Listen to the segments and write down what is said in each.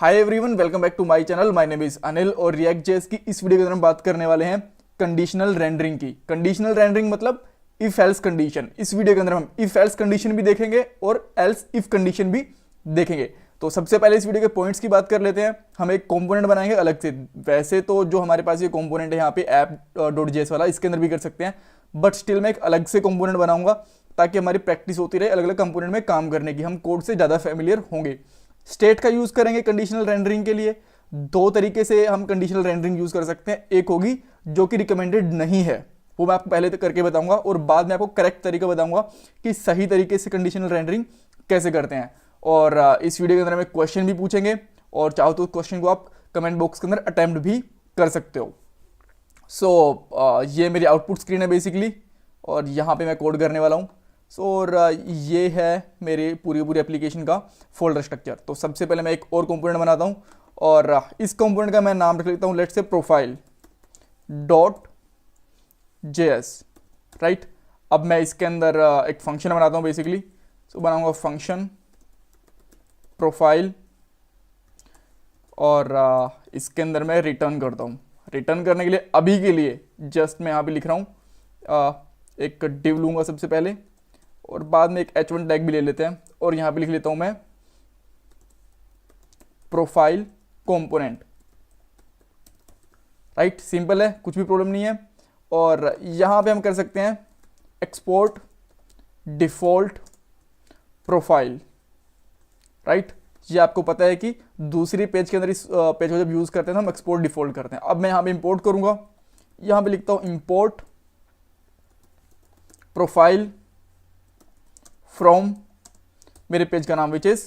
Hi everyone, welcome back to my channel. My name is Anil और React JS की इस video के अंदर हम बात करने वाले हैं कंडीशनल रेंडरिंग की। कंडीशनल रेंडरिंग मतलब इफ एल्स कंडीशन। इस वीडियो के अंदर हम इफ एल्स कंडीशन भी देखेंगे और एल्स इफ कंडीशन भी देखेंगे। तो सबसे पहले इस वीडियो के पॉइंट्स की बात कर लेते हैं। हम एक कंपोनेंट बनाएंगे अलग से। वैसे तो जो हमारे पास ये कंपोनेंट है यहाँ पे app.js वाला, इसके अंदर भी कर सकते हैं, बट स्टिल मैं एक अलग से कंपोनेंट बनाऊंगा ताकि हमारी प्रैक्टिस होती रहे अलग अलग कंपोनेंट में काम करने की, हम कोड से ज़्यादा फेमिलियर होंगे। स्टेट का यूज़ करेंगे कंडीशनल रेंडरिंग के लिए। दो तरीके से हम कंडीशनल रेंडरिंग यूज़ कर सकते हैं। एक होगी जो कि रिकमेंडेड नहीं है, वो मैं आपको पहले तो करके बताऊंगा और बाद में आपको करेक्ट तरीका बताऊंगा कि सही तरीके से कंडीशनल रेंडरिंग कैसे करते हैं। और इस वीडियो के अंदर हमें क्वेश्चन भी पूछेंगे और चाहो तो क्वेश्चन को आप कमेंट बॉक्स के अंदर अटेम्प्ट भी कर सकते हो। सो ये मेरी आउटपुट स्क्रीन है बेसिकली, और यहाँ पे मैं कोड करने वाला हूँ। और ये है मेरे पूरी एप्लीकेशन का फोल्डर स्ट्रक्चर। तो सबसे पहले मैं एक और कंपोनेंट बनाता हूँ और इस कंपोनेंट का मैं नाम रख लेता हूँ let's say profile dot JS, right. अब मैं इसके अंदर एक फंक्शन बनाता हूँ बेसिकली। सो बनाऊंगा फंक्शन प्रोफाइल और इसके अंदर मैं रिटर्न करता हूँ। रिटर्न करने के लिए अभी के लिए जस्ट मैं यहाँ पे लिख रहा हूँ एक डिव लूँगा सबसे पहले, और बाद में एक h1 टैग भी ले लेते हैं और यहाँ पे लिख लेता हूँ मैं प्रोफाइल कंपोनेंट, राइट। सिंपल है, कुछ भी प्रॉब्लम नहीं है। और यहाँ पे हम कर सकते हैं एक्सपोर्ट डिफॉल्ट प्रोफाइल, राइट। ये आपको पता है कि दूसरी पेज के अंदर इस पेज को जब यूज़ करते हैं तो हम एक्सपोर्ट डिफॉल्ट करते हैं। अब मैं यहाँ पे इंपोर्ट करूँगा, यहाँ पे लिखता हूँ इंपोर्ट प्रोफाइल फ्रॉम मेरे पेज का नाम विच इज़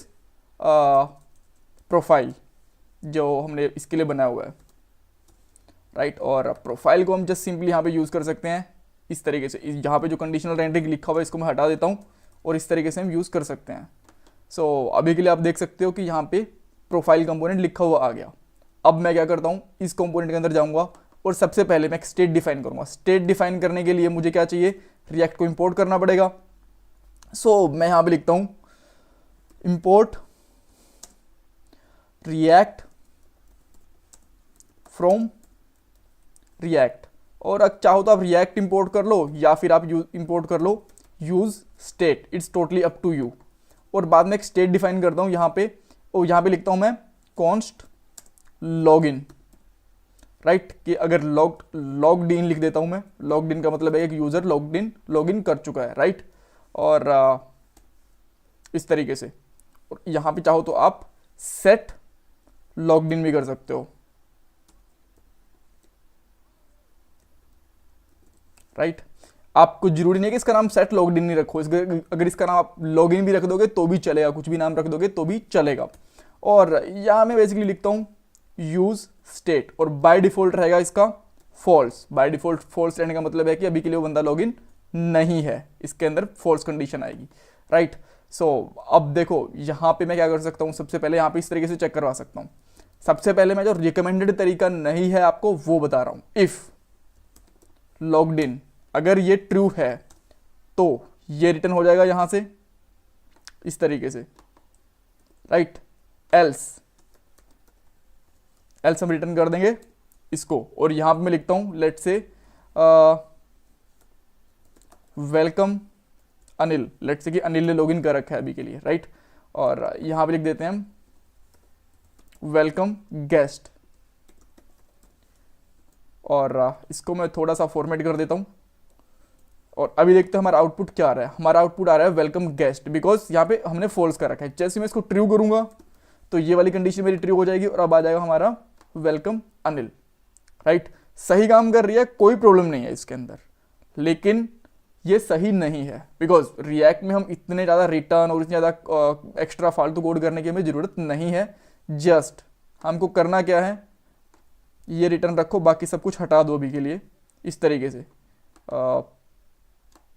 प्रोफाइल, जो हमने इसके लिए बनाया हुआ है, राइट। और प्रोफाइल को हम जस्ट सिंपली यहाँ पे यूज़ कर सकते हैं इस तरीके से। यहाँ पे जो कंडीशनल रेंडरिंग लिखा हुआ है इसको मैं हटा देता हूँ और इस तरीके से हम यूज़ कर सकते हैं। सो अभी के लिए आप देख सकते हो कि यहाँ पे प्रोफाइल कंपोनेंट लिखा हुआ आ गया। अब मैं क्या करता हूँ, इस कंपोनेंट के अंदर जाऊँगा और सबसे पहले मैं एक स्टेट डिफाइन करूँगा। स्टेट डिफाइन करने के लिए मुझे क्या चाहिए, रिएक्ट को इंपोर्ट करना पड़ेगा। सो मैं यहाँ पे लिखता हूँ इंपोर्ट रिएक्ट फ्रॉम रिएक्ट, और अब चाहो तो आप रिएक्ट इंपोर्ट कर लो या फिर आप इंपोर्ट कर लो use state, it's totally up to you. और बाद में एक स्टेट डिफाइन करता हूँ यहाँ पे, और यहाँ पे लिखता हूँ मैं कॉन्स्ट लॉगिन, राइट। कि अगर लॉग्ड इन लिख देता हूँ मैं। लॉग्ड इन का मतलब है एक यूजर लॉग इन कर चुका है, राइट। और इस तरीके से, और यहाँ पे चाहो तो आप सेट लॉग्ड इन भी कर सकते हो, राइट। आपको जरूरी नहीं है कि इसका नाम सेट लॉग्ड इन नहीं रखो। अगर इसका नाम आप लॉग इन भी रख दोगे तो भी चलेगा, कुछ भी नाम रख दोगे तो भी चलेगा। और यहाँ मैं बेसिकली लिखता हूँ यूज स्टेट, और बाय डिफॉल्ट रहेगा इसका फॉल्स। बाय डिफॉल्ट फॉल्स रहने का मतलब है कि अभी के लिए वो बंदा लॉग इन नहीं है, इसके अंदर फॉल्स कंडीशन आएगी, राइट। सो अब देखो यहाँ पे मैं क्या कर सकता हूँ, सबसे पहले यहाँ पे इस तरीके से चेक करवा सकता हूँ। सबसे पहले मैं जो रिकमेंडेड तरीका नहीं है आपको वो बता रहा हूँ। इफ लॉग्ड इन, अगर ये ट्रू है तो ये रिटर्न हो जाएगा यहाँ से इस तरीके से, राइट। एल्स हम रिटर्न कर देंगे इसको, और यहाँ पे मैं लिखता हूँ let's say welcome Anil. Let's say कि अनिल ने लॉगिन कर रखा है अभी के लिए, राइट। और यहाँ पे लिख देते हैं हम वेलकम गेस्ट, और इसको मैं थोड़ा सा फॉर्मेट कर देता हूँ। और अभी देखते हैं हमारा आउटपुट क्या आ रहा है। हमारा आउटपुट आ रहा है वेलकम गेस्ट, बिकॉज यहाँ पे हमने फॉल्स कर रखा है। जैसे मैं इसको ट्रू करूँगा तो ये वाली कंडीशन मेरी ट्रू हो जाएगी और अब आ जाएगा हमारा वेलकम अनिल, राइट। सही काम कर रही है, कोई प्रॉब्लम नहीं है इसके अंदर, लेकिन ये सही नहीं है बिकॉज रिएक्ट में हम इतने ज़्यादा रिटर्न और इतने ज़्यादा एक्स्ट्रा फालतू कोड करने की हमें ज़रूरत नहीं है। जस्ट हमको करना क्या है, ये रिटर्न रखो, बाकी सब कुछ हटा दो अभी के लिए इस तरीके से।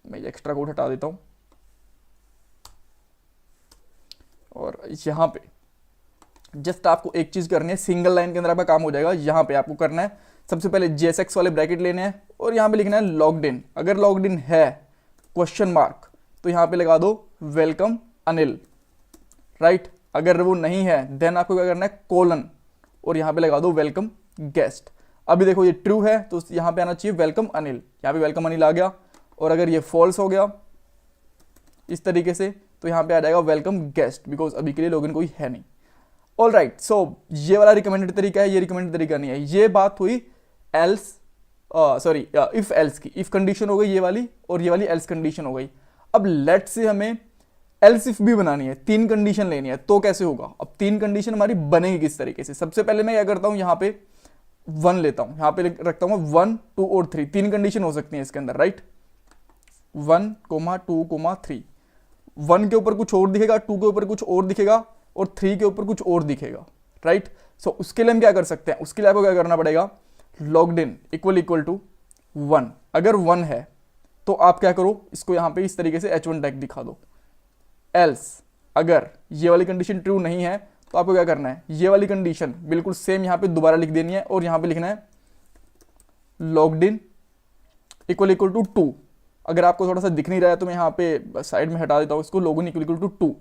मैं एक्स्ट्रा कोड हटा देता हूँ, और यहाँ पे जस्ट आपको एक चीज़ करनी है, सिंगल लाइन के अंदर आपका काम हो जाएगा। यहाँ पे आपको करना है सबसे पहले JSX वाले ब्रैकेट लेने हैं और यहाँ पे लिखना है लॉग्ड इन। अगर लॉग्ड इन है क्वेश्चन मार्क तो यहाँ पे लगा दो वेलकम अनिल, राइट। अगर वो नहीं है देन आपको क्या करना है, कोलन, और यहाँ पे लगा दो वेलकम गेस्ट। अभी देखो ये ट्रू है तो यहाँ पे आना चाहिए वेलकम अनिल, यहाँ पे वेलकम अनिल आ गया। और अगर ये फॉल्स हो गया इस तरीके से तो यहाँ पे आ जाएगा वेलकम गेस्ट, बिकॉज अभी के लिए लॉगिन कोई है नहीं। ऑल राइट, सो ये वाला रिकमेंडेड तरीका है, ये रिकमेंडेड तरीका नहीं है। ये बात हुई एल्स, सॉरी इफ एल्स की, इफ कंडीशन हो गई ये वाली, और ये वाली एल्स कंडीशन हो गई। अब लेट से हमें एल्स इफ भी बनानी है, 3 कंडीशन लेनी है, तो कैसे होगा? अब 3 कंडीशन हमारी बनेगी किस तरीके से? सबसे पहले मैं क्या करता हूं, यहाँ पे 1 लेता हूं, यहाँ पे रखता हूं 1, 2 और 3, 3 कंडीशन हो सकती है इसके अंदर, राइट? 1, 2, 3। 1 के ऊपर कुछ और दिखेगा, 2 के ऊपर कुछ और दिखेगा, और 3 के ऊपर कुछ और दिखेगा, राइट? सो उसके लिए हम क्या कर सकते हैं, उसके लिए आपको क्या करना पड़ेगा, लॉग्ड इन इक्वल टू 1। अगर 1 है तो आप क्या करो, इसको यहाँ पे इस तरीके से H1 टैग दिखा दो। एल्स अगर ये वाली कंडीशन ट्रू नहीं है तो आपको क्या करना है, ये वाली कंडीशन बिल्कुल सेम यहाँ पे दोबारा लिख देनी है, और यहाँ पे लिखना है लॉग्ड इन इक्वल टू 2। अगर आपको थोड़ा सा दिख नहीं रहा है तो मैं यहाँ पे साइड में हटा देता हूँ इसको, लॉगिन इक्वल टू 2।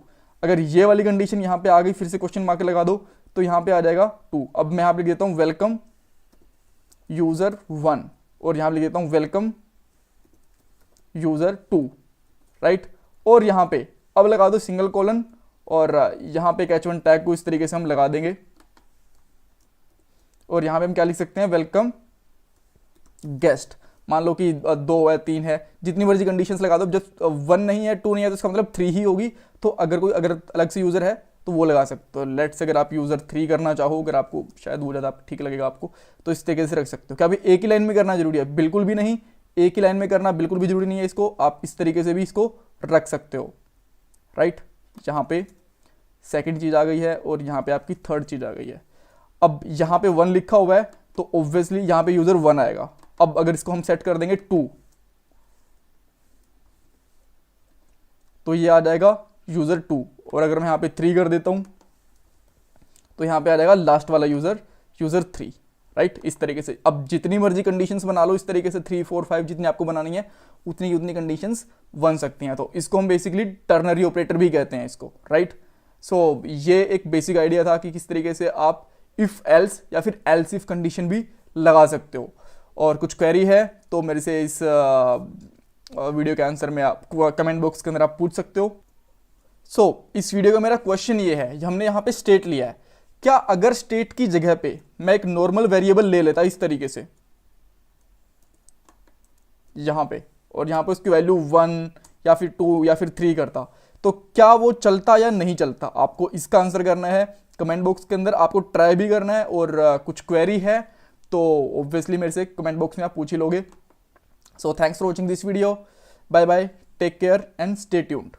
अगर ये वाली कंडीशन यहाँ पे आ गई, फिर से क्वेश्चन मार्क लगा दो, तो यहाँ पे आ जाएगा 2। अब मैं यहाँ पे लिख देता हूँ वेलकम यूजर 1, और यहाँ पे लिख देता हूँ वेलकम यूजर 2, राइट? और यहाँ पे अब लगा दो सिंगल कोलन, और यहाँ पे H1 टैग को इस तरीके से हम लगा देंगे, और यहाँ पे हम क्या लिख सकते हैं, वेलकम गेस्ट। मान लो कि 2 है, 3 है, जितनी मर्जी कंडीशंस लगा दो। जब 1 नहीं है, 2 नहीं है तो इसका मतलब 3 ही होगी। तो अगर अलग से यूजर है तो वो लगा सकते हो। लेट्स अगर आप यूजर 3 करना चाहो, अगर आपको शायद वो ज़्यादा ठीक लगेगा आपको, तो इस तरीके से रख सकते हो। क्या अभी एक ही लाइन में करना जरूरी है? बिल्कुल भी नहीं, एक ही लाइन में करना बिल्कुल भी जरूरी नहीं है। इसको आप इस तरीके से भी इसको रख सकते हो, राइट? यहाँ पे सेकंड चीज आ गई है, और यहाँ पे आपकी थर्ड चीज आ गई है। अब यहाँ पे 1 लिखा हुआ है तो ऑब्वियसली यहाँ पे यूजर 1 आएगा। अब अगर इसको हम सेट कर देंगे 2, तो ये आ जाएगा यूजर 2। और अगर मैं यहाँ पे 3 कर देता हूं तो यहाँ पे आ जाएगा लास्ट वाला यूजर 3, राइट? इस तरीके से अब जितनी मर्जी कंडीशंस बना लो इस तरीके से, 3, 4, 5 जितनी आपको बनानी है उतनी की उतनी कंडीशंस बन सकती हैं। तो इसको हम बेसिकली टर्नरी ऑपरेटर भी कहते हैं इसको, राइट? सो ये एक बेसिक आइडिया था कि किस तरीके से आप इफ एल्स या फिर एल्स इफ कंडीशन भी लगा सकते हो। और कुछ क्वेरी है तो मेरे से इस वीडियो के आंसर में आप कमेंट बॉक्स के अंदर आप पूछ सकते हो। सो इस वीडियो का मेरा क्वेश्चन ये है, हमने यहाँ पे स्टेट लिया है, क्या अगर स्टेट की जगह पे मैं एक नॉर्मल वेरिएबल ले लेता इस तरीके से यहाँ पे, और यहाँ पे उसकी वैल्यू 1 या फिर 2 या फिर 3 करता, तो क्या वो चलता या नहीं चलता? आपको इसका आंसर करना है कमेंट बॉक्स के अंदर, आपको ट्राई भी करना है। और कुछ क्वेरी है तो ऑब्वियसली मेरे से कमेंट बॉक्स में आप पूछ ही लोगे। So thanks for watching this video, bye bye, take care and stay tuned.